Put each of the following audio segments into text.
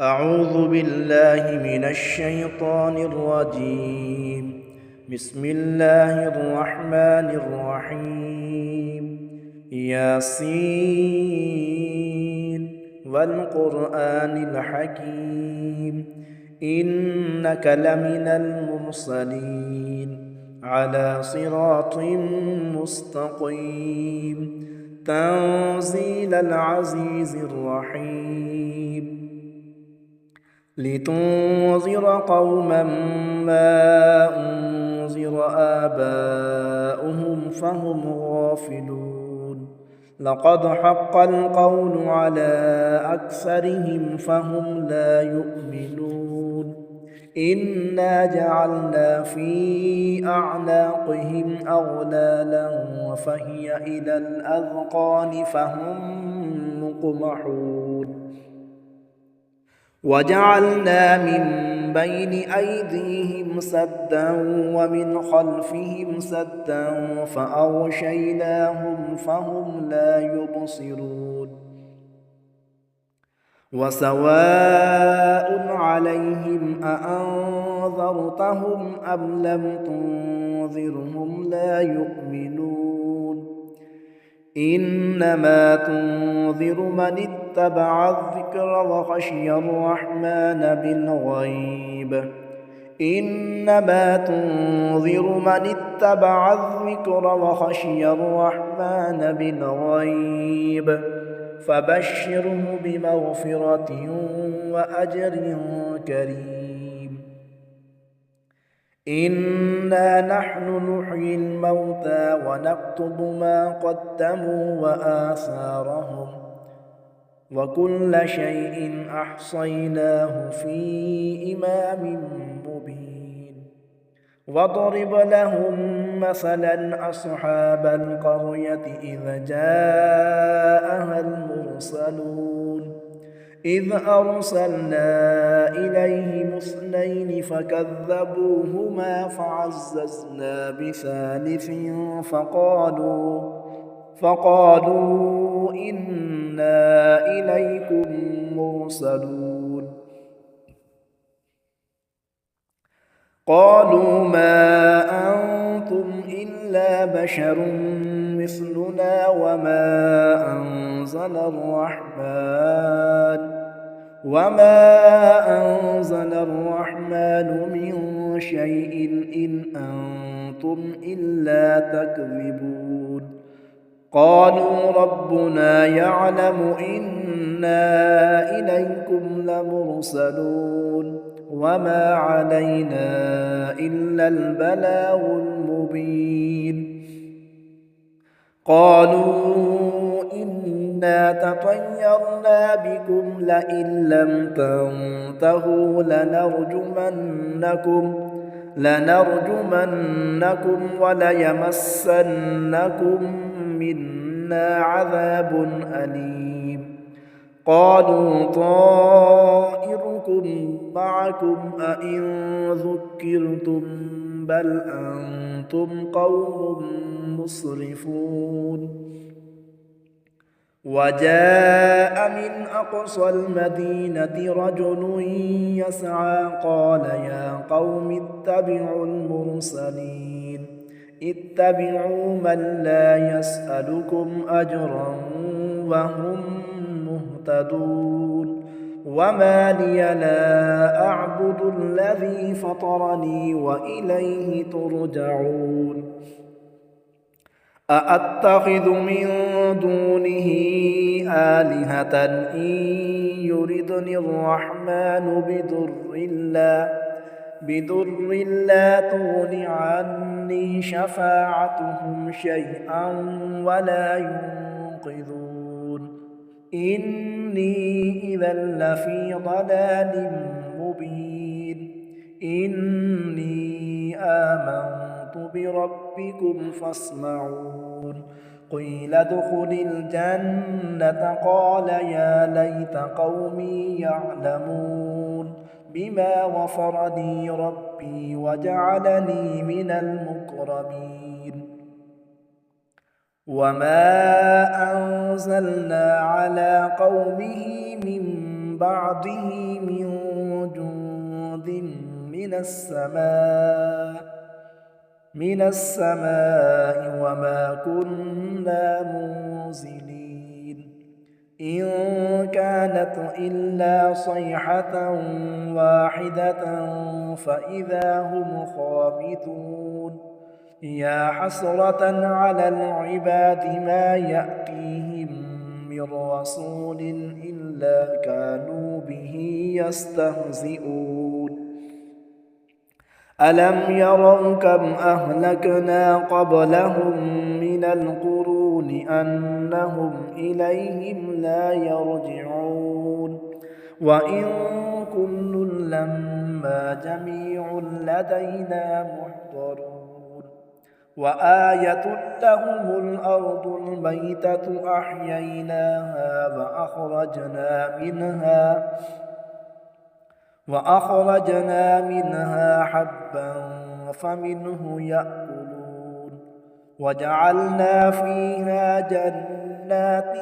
أعوذ بالله من الشيطان الرجيم. بسم الله الرحمن الرحيم. ياسين والقرآن الحكيم إنك لمن المرسلين على صراط مستقيم تنزيل العزيز الرحيم لتنذر قوما ما أنذر آباؤهم فهم غافلون لقد حق القول على أكثرهم فهم لا يؤمنون إنا جعلنا في أعناقهم أغلالا فهي إلى الأذقان فهم مقمحون وجعلنا من بين أيديهم سدا ومن خلفهم سدا فأغشيناهم فهم لا يبصرون وسواء عليهم أأنذرتهم أم لم تنذرهم لا يؤمنون إنما تنذر من اتبع الذكر وخشي الرحمن بالغيب إنما تنذر من اتبع الذكر وخشي الرحمن بالغيب فبشره بمغفرة وأجر كريم إنا نحن نحيي الموتى ونكتب ما قدموا وآثارهم وكل شيء أحصيناه في إمام مبين واضرب لهم مثلا أصحاب القرية إذ جاءها المرسلون إذ أرسلنا إليهم اثنين فكذبوهما فعززنا بثالث فقالوا إنا إليكم مرسلون قالوا ما أنتم إلا بشر مثلنا وما أنزل الرحمن من شيء إن أنتم إلا تكذبون قالوا ربنا يعلم إنا إليكم لمرسلون وما علينا إلا البلاغ المبين قالوا إنا تطيرنا بكم لئن لم تنتهوا لنرجمنكم وليمسنكم منا عذاب أليم قالوا طائركم معكم أئن ذكرتم بل أنتم قوم مسرفون وجاء من أقصى المدينة رجل يسعى قال يا قوم اتبعوا المرسلين اتبعوا من لا يسألكم أجرا وهم مهتدون وما لي لا أعبد الذي فطرني وإليه ترجعون أأتخذ من دونه آلهة إن يردني الرحمن بضر لا تغن عني شفاعتهم شيئا ولا ينقذون إني إذا لفي ضلال مبين إني آمنت بربكم فاسمعون قيل ادخل الجنة قال يا ليت قومي يعلمون بما غفر لي ربي وجعلني من المكرمين وما أنزلنا على قومه من بعده من جند من السماء وما كنا منزلين إن كانت إلا صيحة واحدة فإذا هم خامدون يا حسرة على العباد ما يأتيهم من رسول إلا كانوا به يستهزئون ألم يروا كم أهلكنا قبلهم من القرون أنهم إليهم لا يرجعون وإن كل لما جميع لدينا محضرون وآية لهم الأرض الميتة أحييناها وأخرجنا منها حبا فمنه يأكلون وجعلنا فيها جنات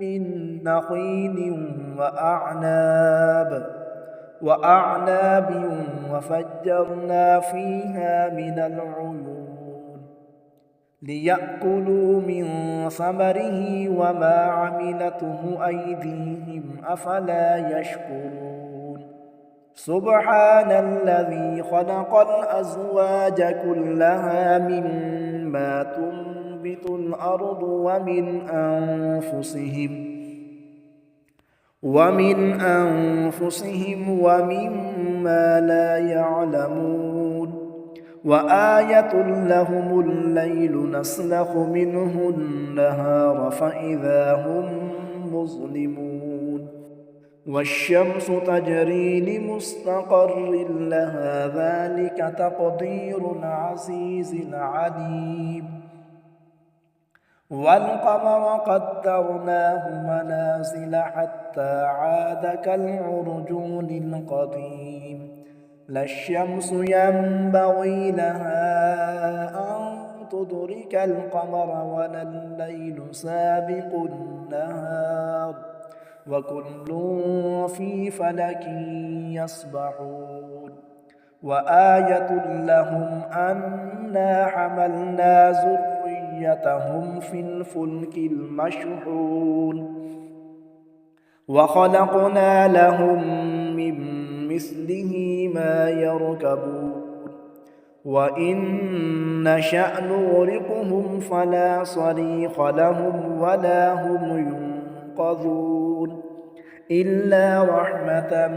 من نخيل وأعناب وفجرنا فيها من العيون ليأكلوا من ثمره وما عملته أيديهم أفلا يشكرون سبحان الذي خلق الأزواج كلها مما تنبت الأرض ومن أنفسهم ومما لا يعلمون وآية لهم الليل نسلخ منه النهار فإذا هم مظلمون والشمس تجري لمستقر لها ذلك تقدير العزيز العليم والقمر قدرناه منازل حتى عاد كالعرجون القديم لا الشمس ينبغي لها أن تدرك القمر ولا الليل سابق النهار وكل في فلك يسبحون وآية لهم أنا حملنا ذريتهم في الفلك المشحون وخلقنا لهم من مثله ما يركبون وإن نشأ نغرقهم فلا صريخ لهم ولا هم ينقذون إلا رحمة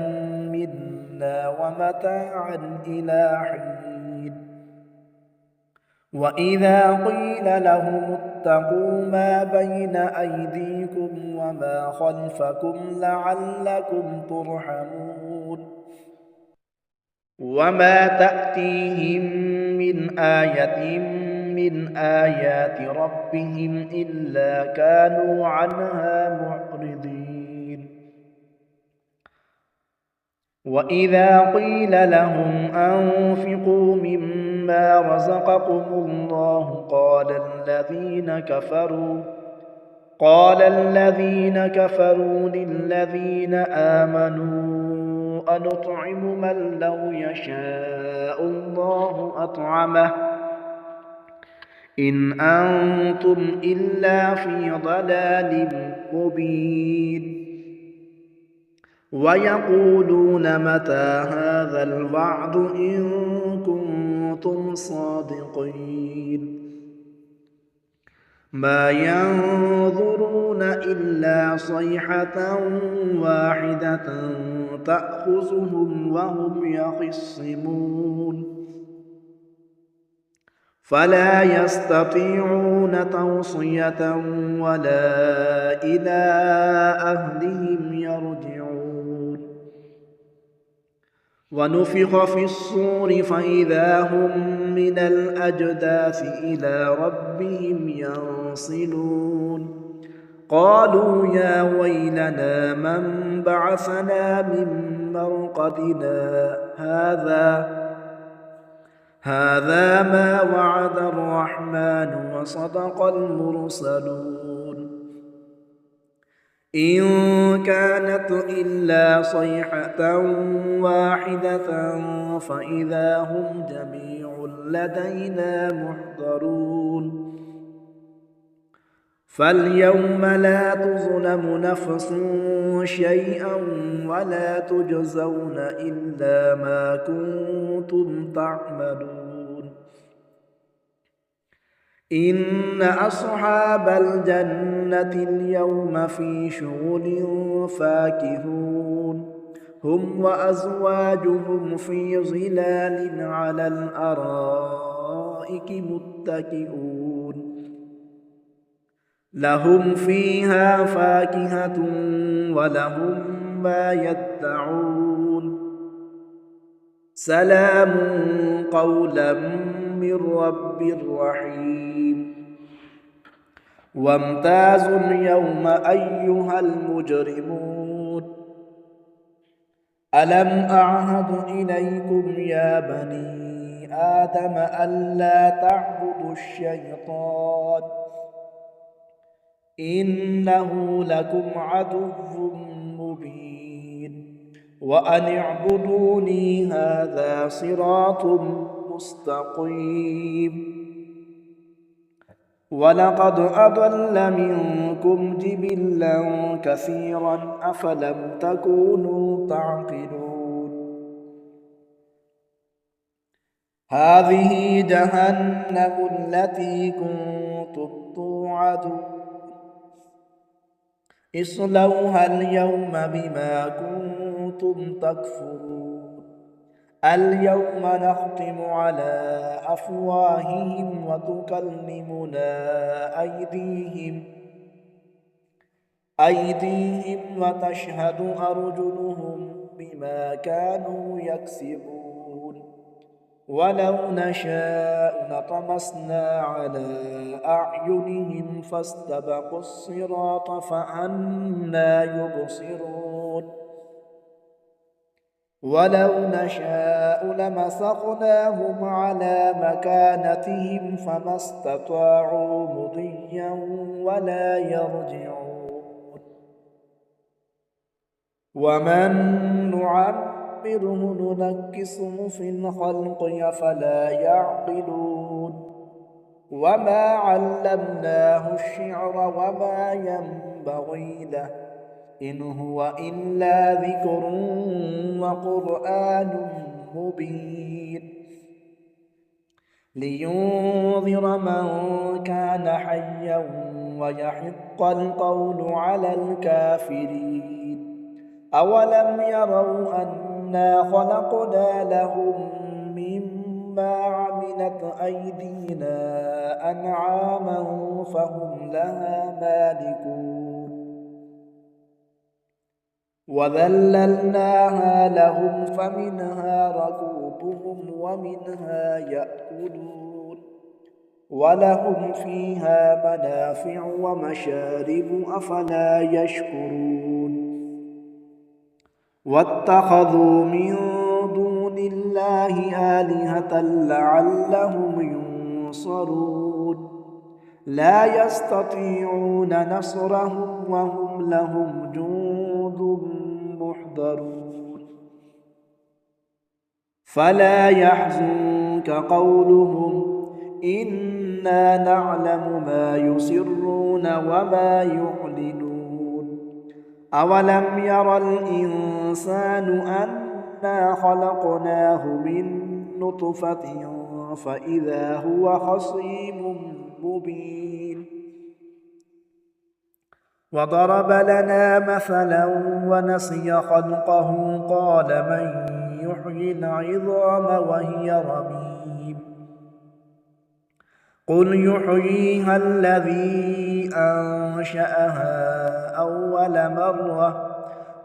منا ومتاعا إلى حين وإذا قيل لهم اتقوا ما بين أيديكم وما خلفكم لعلكم ترحمون وما تأتيهم من آية من آيات ربهم إلا كانوا عنها معرضين وإذا قيل لهم أنفقوا مما رزقكم الله قال الذين كفروا للذين آمنوا أنطعم من لو يشاء الله أطعمه إن أنتم إلا في ضلال مبين ويقولون متى هذا الوعد إن كنتم صادقين ما ينظرون إلا صيحة واحدة تأخذهم وهم يخصمون فلا يستطيعون توصية ولا إلى أهلهم يرجعون ونفخ في الصور فإذا هم من الأجداث إلى ربهم ينصلون قالوا يا ويلنا من بعثنا من مرقدنا هذا ما وعد الرحمن وصدق المرسلون إن كانت إلا صيحة واحدة فإذا هم جميع لدينا محضرون فاليوم لا تظلم نفس شيئا ولا تجزون إلا ما كنتم تعملون إن أصحاب الجنة اليوم في شغل فاكهون هم وأزواجهم في ظلال على الأرائك متكئون لهم فيها فاكهة ولهم ما يدعون سلام قولا من رب رحيم وامتازوا اليوم أيها المجرمون ألم أعهد إليكم يا بني آدم ألا تعبدوا الشيطان إنه لكم عدو مبين وأن اعبدوني هذا صراط مستقيم ولقد أضل منكم جبلا كثيرا أفلم تكونوا تعقلون هذه جهنم التي كنتم توعدون اصلوها اليوم بما كنتم تكفرون اليوم نختم على أفواههم وتكلمنا أيديهم وتشهد أرجلهم بما كانوا يكسبون ولو نشاء لطمسنا على أعينهم فاستبقوا الصراط فأنى يبصرون ولو نشاء لمسخناهم على مكانتهم فما استطاعوا مضيا ولا يرجعون ومن نعمره ننكسه في الخلق أفلا يعقلون وما علمناه الشعر وما ينبغي له إن هو إلا ذكر وقرآن مبين لينذر من كان حيا ويحق القول على الكافرين أولم يروا أنا خلقنا لهم مما عملت أيدينا أنعاما فهم لها مالكون وذللناها لهم فمنها ركوبهم ومنها يأكلون ولهم فيها منافع ومشارب أفلا يشكرون واتخذوا من دون الله آلهة لعلهم ينصرون لا يستطيعون نصرهم وهم لهم جند محضرون فلا يحزنك قولهم إنا نعلم ما يسرون وما يعلنون أولم ير الإنسان أنا خلقناه من نطفة فإذا هو خصيم مبين وضرب لنا مثلا ونسي خلقه قال من يحيي العظام وهي رميم قل يحييها الذي أنشأها أول مرة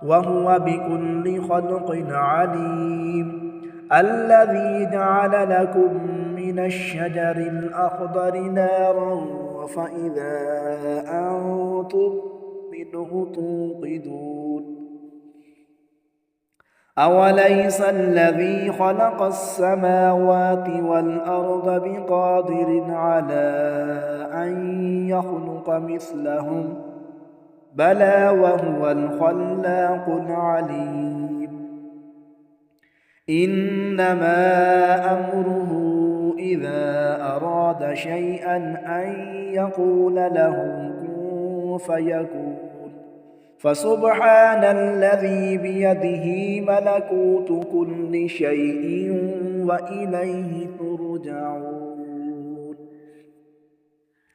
وهو بكل خلق عليم الذي جعل لكم من الشجر الأخضر نارا فإذا أنتم منه توقدون أوليس الذي خلق السماوات والأرض بقادر على أن يخلق مثلهم بلى وهو الخلاق العليم إنما أمره إذا أراد شيئا أن يقول له كن فيكون فسبحان الذي بيده ملكوت كل شيء وإليه ترجعون